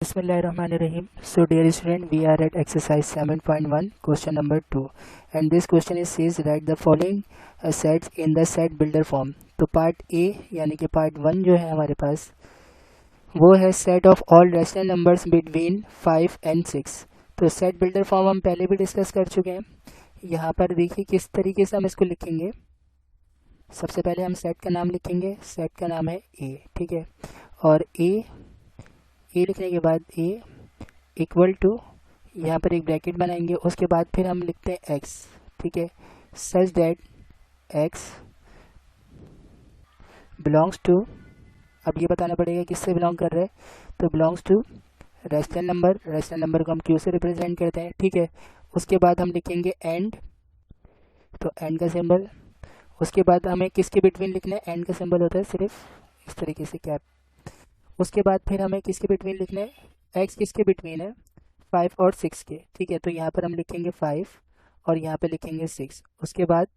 Bismillahirrahmanirrahim. So, dear student, we are at exercise 7.1, question number 2, and this question is says write the following sets in the set builder form. तो part A यानी कि part 1 जो है हमारे पास वो है set of all rational numbers between 5 and 6. तो set builder form हम पहले भी डिस्कस कर चुके हैं. यहाँ पर देखिए किस तरीके से हम इसको लिखेंगे. सबसे पहले हम सेट का नाम लिखेंगे. सेट का नाम है ए, ठीक है. और ए लिखने के बाद ए इक्वल टू यहाँ पर एक ब्रैकेट बनाएंगे. उसके बाद फिर हम लिखते हैं एक्स, ठीक है. Such that x belongs to, अब ये बताना पड़ेगा किससे बिलोंग कर रहे हैं. तो belongs to rational number. Rational number को हम क्यू से रिप्रेजेंट करते हैं, ठीक है. उसके बाद हम लिखेंगे एंड, तो एंड का सिंबल. उसके बाद हमें किसके बिटवीन लिखना है. एंड का सिंबल होता है सिर्फ इस तरीके से कैप. उसके बाद फिर हमें किसके बिटवीन लिखना है. एक्स किसके बिटवीन है. 5 और 6 के, ठीक है. तो यहाँ पर हम लिखेंगे 5 और यहाँ पे लिखेंगे 6. उसके बाद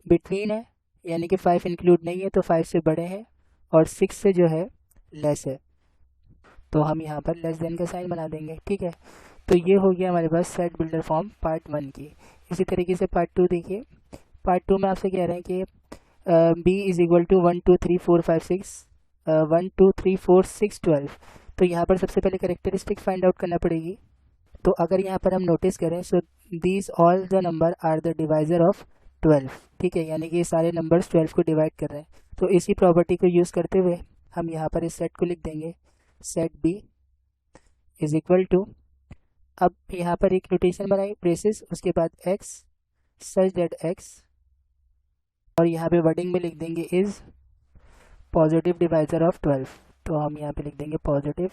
बिटवीन है यानी कि 5 इंक्लूड नहीं है तो 5 से बड़े हैं और 6 से जो है लेस है, तो हम यहाँ पर लेस देन का साइन बना देंगे, ठीक है. तो ये हो गया हमारे पास सेट बिल्डर फॉर्म पार्ट 1 की. इसी तरीके से पार्ट 2 देखिए. पार्ट 2 में आपसे कह रहे हैं कि बी इज इक्वल टू 1 2 3 4 5 6 1 2 3 4 6 12. तो यहाँ पर सबसे पहले कैरेक्टरिस्टिक फाइंड आउट करना पड़ेगी. तो अगर यहाँ पर हम नोटिस करें so these all the number are the divisor of 12, ठीक है. यानी कि ये सारे नंबर्स 12 को डिवाइड कर रहे हैं. तो इसी प्रॉपर्टी को यूज़ करते हुए हम यहाँ पर इस सेट को लिख देंगे. Set B is equal to, अब यहाँ पर एक नोटेशन बनाई ब्रेसेस, उसके बाद एक्स सच दैट एक्स, और यहाँ पे वर्डिंग में लिख देंगे इज पॉजिटिव डिवाइजर ऑफ 12. तो हम यहाँ पे लिख देंगे पॉजिटिव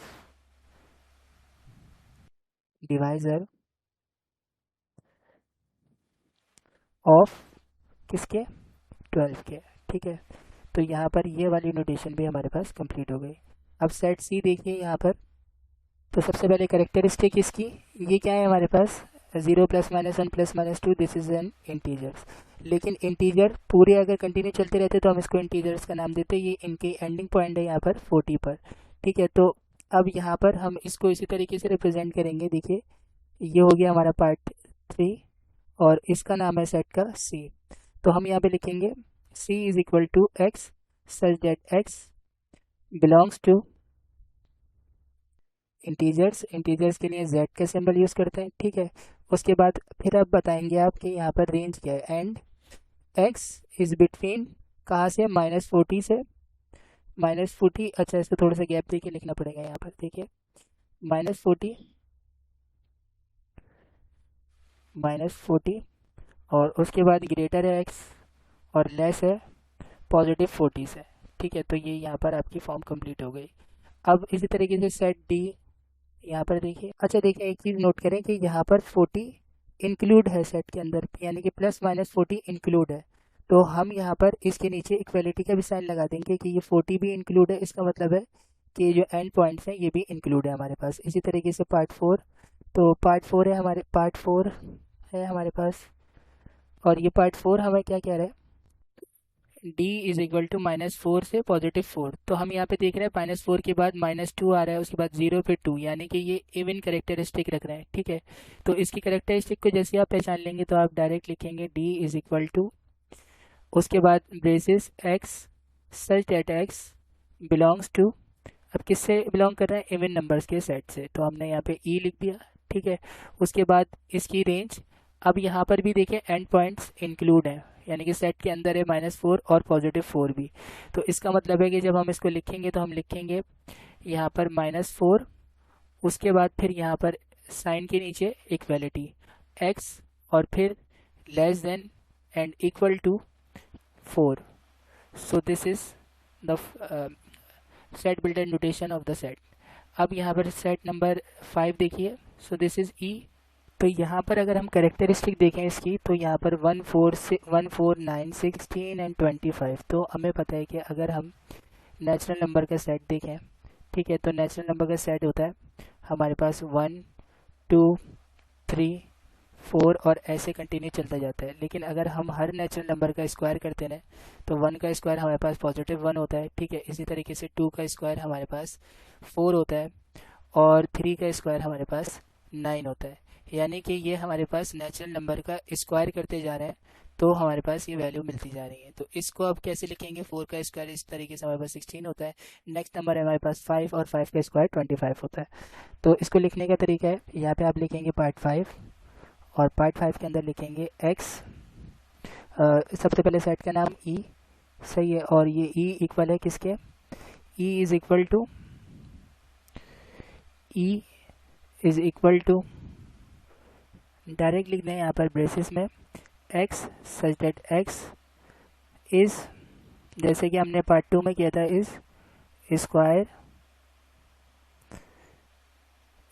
डिवाइजर ऑफ किसके 12 के, ठीक है. तो यहाँ पर ये वाली नोटेशन भी हमारे पास कंप्लीट हो गई. अब सेट सी देखिए यहाँ पर. तो सबसे पहले कैरेक्टरिस्टिक इसकी ये क्या है हमारे पास. 0 + -1 + -2 दिस इज एन इंटीजर्स. लेकिन इंटीजर पूरे अगर कंटिन्यू चलते रहते तो हम इसको इंटीजर्स का नाम देते. ये इनके एंडिंग पॉइंट है यहाँ पर 40 पर, ठीक है. तो अब यहाँ पर हम इसको इसी तरीके से रिप्रेजेंट करेंगे. देखिए ये हो गया हमारा पार्ट 3 और इसका नाम है सेट का सी. तो हम यहाँ पे लिखेंगे C is equal to X such that x belongs to integers. Integers के लिए z का सिंबल यूज़ करते हैं, ठीक है. उसके बाद फिर अब बताएंगे आप कि यहाँ पर रेंज क्या है. एंड x इज बिटवीन कहाँ से -40 से -40. अच्छा इसको थोड़ा सा गैप देके लिखना पड़ेगा यहाँ पर. देखिए -40 और उसके बाद ग्रेटर है x और लेस है +40 से, ठीक है. तो ये यहाँ पर आपकी फॉर्म कंप्लीट हो गई. अब इसी तरीके से सेट डी यहाँ पर देखिए. अच्छा देखिए एक चीज़ नोट करें कि यहाँ पर 40 इंक्लूड है सेट के अंदर, यानी कि +-40 इंक्लूड है. तो हम यहाँ पर इसके नीचे इक्वलिटी का भी साइन लगा देंगे कि ये 40 भी इंक्लूड है. इसका मतलब है कि जो एंड पॉइंट्स हैं ये भी इंक्लूड है हमारे पास. इसी तरीके से पार्ट 4, तो पार्ट 4 है हमारे पास. और ये पार्ट 4 हमें क्या कह रहा है. d इज इक्वल टू -4 से +4. तो हम यहाँ पे देख रहे हैं -4 के बाद -2 आ रहा है, उसके बाद 0 फिर 2, यानी कि ये इवन करेक्टरिस्टिक रख रहे हैं, ठीक है. तो इसकी करेक्टरिस्टिक को जैसे आप पहचान लेंगे तो आप डायरेक्ट लिखेंगे d इज इक्वल टू, उसके बाद braces x such that x belongs to, अब किससे बिलोंग कर रहे हैं. इवन नंबर्स के सेट से. तो हमने यहाँ पे e लिख दिया, ठीक है. उसके बाद इसकी रेंज. अब यहाँ पर भी देखिए एंड पॉइंट्स इंक्लूड हैं, यानी कि सेट के अंदर है -4 और +4 भी. तो इसका मतलब है कि जब हम इसको लिखेंगे तो हम लिखेंगे यहाँ पर -4, उसके बाद फिर यहाँ पर साइन के नीचे इक्वलिटी x और फिर less than and equal to 4. So this is the set builder notation of the set. अब यहाँ पर सेट नंबर 5 देखिए. So this is e. तो यहाँ पर अगर हम करेक्टरिस्टिक देखें इसकी तो यहाँ पर 1 4 9 16 एंड 25. तो हमें पता है कि अगर हम नेचुरल नंबर का सेट देखें, ठीक है, तो नेचुरल नंबर का सेट होता है हमारे पास 1 2 3 4 और ऐसे कंटिन्यू चलता जाता है. लेकिन अगर हम हर नेचुरल नंबर का स्क्वायर करते हैं तो 1 का स्क्वायर हमारे पास +1 होता है, ठीक है. इसी तरीके से 2 का स्क्वायर हमारे पास 4 होता है और 3 का स्क्वायर हमारे पास 9 होता है। यानी कि ये हमारे पास नेचुरल नंबर का स्क्वायर करते जा रहे हैं, तो हमारे पास ये वैल्यू मिलती जा रही है। तो इसको अब कैसे लिखेंगे, 4 का स्क्वायर इस तरीके से हमारे पास 16 होता है। नेक्स्ट नंबर है हमारे पास 5 और 5 का स्क्वायर 25 होता है। तो इसको लिखने का तरीका है, यहाँ पे आप लिखेंगे पार्ट 5 और पार्ट 5 के अंदर लिखेंगे x। सबसे पहले सेट का नाम ई, सही है, और ये ई इक्वल है किसके, E is equal to direct लिख दें यहाँ पर ब्रेसेस में x such that x is, जैसे कि हमने पार्ट 2 में किया था, is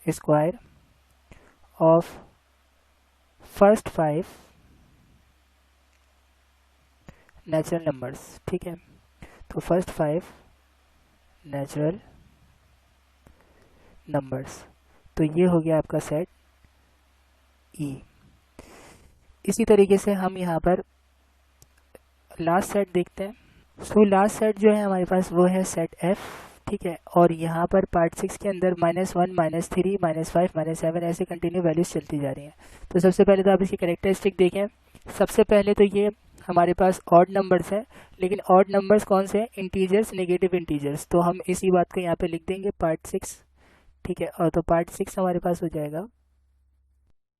square of first 5 natural numbers. ठीक है, तो फर्स्ट 5 नेचुरल नंबर्स, तो ये हो गया आपका सेट ई। इसी तरीके से हम यहाँ पर लास्ट सेट देखते हैं। सो लास्ट सेट जो है हमारे पास वो है सेट एफ। ठीक है, और यहाँ पर पार्ट 6 के अंदर -1 -3 -5 -7 ऐसे कंटिन्यू वैल्यूज चलती जा रही हैं। तो सबसे पहले तो आप इसकी कैरेक्टरिस्टिक देखें। सबसे पहले तो ये हमारे पास ऑड नंबर्स हैं, लेकिन ऑड नंबर्स कौन से हैं, इंटीजर्स, नेगेटिव इंटीजर्स। तो हम इसी बात को यहाँ पे लिख देंगे पार्ट 6। ठीक है, और तो पार्ट 6 हमारे पास हो जाएगा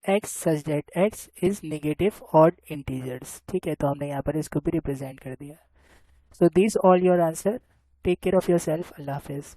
x such that x is negative odd integers। ठीक है, तो हमने यहाँ पर इसको भी रिप्रेजेंट कर दिया। So this all your answer, take care of your self, Allah हाफिज़।